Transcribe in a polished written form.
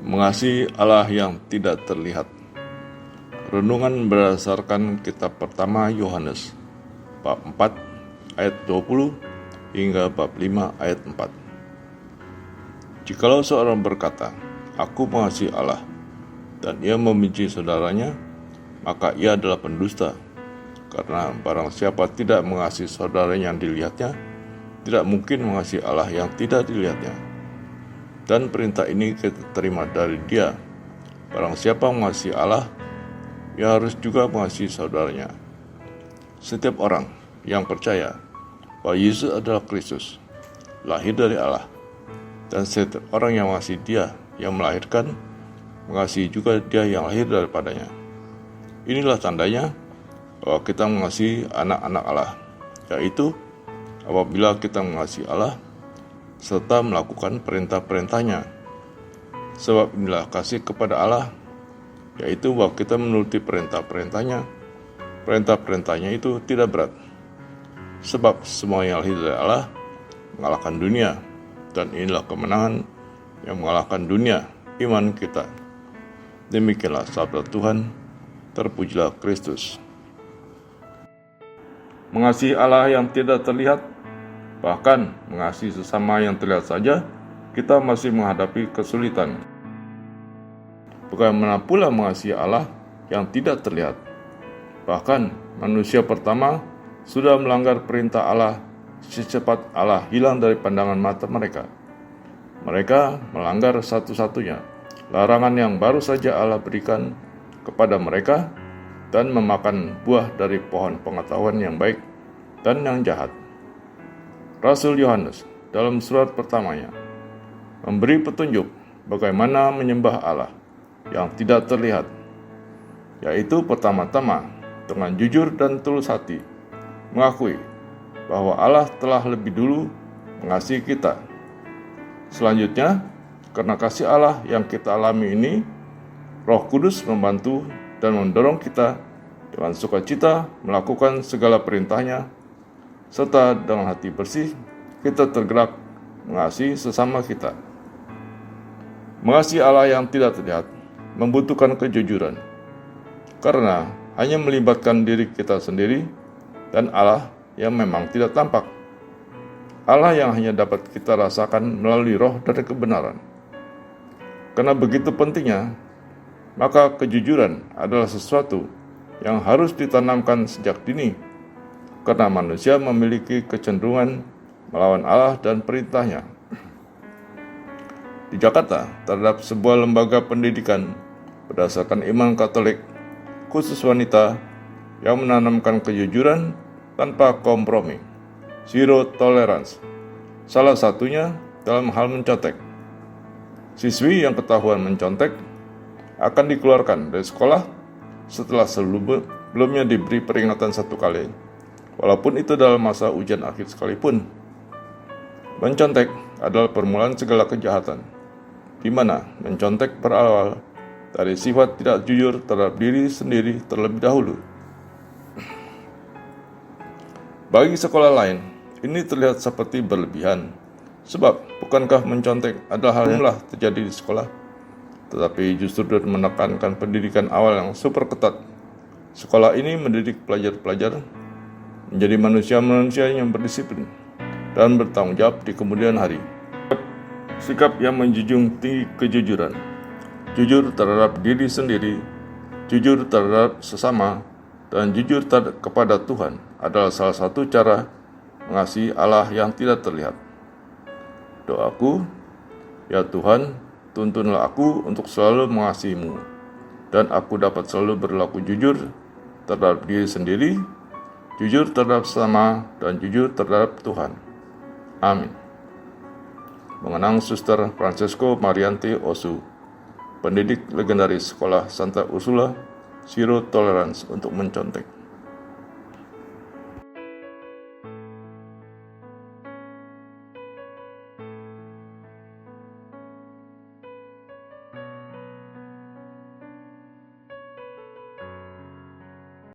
Mengasihi Allah yang tidak terlihat. Renungan berdasarkan kitab pertama Yohanes, bab 4 ayat 20 hingga bab 5 ayat 4. Jikalau seorang berkata, "Aku mengasihi Allah," dan ia membenci saudaranya, maka ia adalah pendusta. Karena barang siapa tidak mengasihi saudaranya yang dilihatnya, tidak mungkin mengasihi Allah yang tidak dilihatnya. Dan perintah ini kita terima dari Dia: barang siapa mengasihi Allah, ia harus juga mengasihi saudaranya. Setiap orang yang percaya bahwa Yesus adalah Kristus, lahir dari Allah, dan setiap orang yang mengasihi Dia yang melahirkan, mengasihi juga Dia yang lahir daripadanya. Inilah tandanya bahwa kita mengasihi anak-anak Allah, yaitu apabila kita mengasihi Allah serta melakukan perintah-perintahnya. Sebab inilah kasih kepada Allah, yaitu bahwa kita menuruti perintah-perintahnya. Perintah-perintahnya itu tidak berat, sebab semua yang lahir dari Allah mengalahkan dunia, dan inilah kemenangan yang mengalahkan dunia, iman kita. Demikianlah sabda Tuhan. Terpujilah Kristus. Mengasihi Allah yang tidak terlihat, bahkan mengasihi sesama yang terlihat saja, kita masih menghadapi kesulitan. Bagaimana pula mengasihi Allah yang tidak terlihat? Bahkan manusia pertama sudah melanggar perintah Allah secepat Allah hilang dari pandangan mata mereka. Mereka melanggar satu-satunya larangan yang baru saja Allah berikan kepada mereka, dan memakan buah dari pohon pengetahuan yang baik dan yang jahat. Rasul Yohanes dalam surat pertamanya memberi petunjuk bagaimana menyembah Allah yang tidak terlihat, yaitu pertama-tama dengan jujur dan tulus hati mengakui bahwa Allah telah lebih dulu mengasihi kita. Selanjutnya, karena kasih Allah yang kita alami ini, Roh Kudus membantu dan mendorong kita dengan sukacita melakukan segala perintahnya, serta dengan hati bersih kita tergerak mengasihi sesama kita. Mengasihi Allah yang tidak terlihat membutuhkan kejujuran, karena hanya melibatkan diri kita sendiri dan Allah yang memang tidak tampak. Allah yang hanya dapat kita rasakan melalui roh dari kebenaran. Karena begitu pentingnya, maka kejujuran adalah sesuatu yang harus ditanamkan sejak dini, karena manusia memiliki kecenderungan melawan Allah dan perintahnya. Di Jakarta, terhadap sebuah lembaga pendidikan berdasarkan iman Katolik, khusus wanita, yang menanamkan kejujuran tanpa kompromi, zero tolerance. Salah satunya dalam hal mencontek. Siswi yang ketahuan mencontek akan dikeluarkan dari sekolah setelah sebelumnya diberi peringatan 1 kali, walaupun itu dalam masa ujian akhir sekalipun. Mencontek adalah permulaan segala kejahatan, di mana mencontek berawal dari sifat tidak jujur terhadap diri sendiri terlebih dahulu. Bagi sekolah lain, ini terlihat seperti berlebihan, sebab bukankah mencontek adalah hal yang telah terjadi di sekolah? Tetapi justru dengan menekankan pendidikan awal yang super ketat, sekolah ini mendidik pelajar-pelajar menjadi manusia-manusia yang berdisiplin dan bertanggung jawab di kemudian hari. Sikap yang menjunjung tinggi kejujuran, jujur terhadap diri sendiri, jujur terhadap sesama, dan jujur kepada Tuhan adalah salah satu cara mengasihi Allah yang tidak terlihat. Doaku, ya Tuhan, tuntunlah aku untuk selalu mengasihi-Mu, dan aku dapat selalu berlaku jujur terhadap diri sendiri, jujur terhadap sesama, dan jujur terhadap Tuhan. Amin. Mengenang Suster Francesco Marianti Osu, pendidik legendaris Sekolah Santa Ursula, Zero Tolerance untuk mencontek.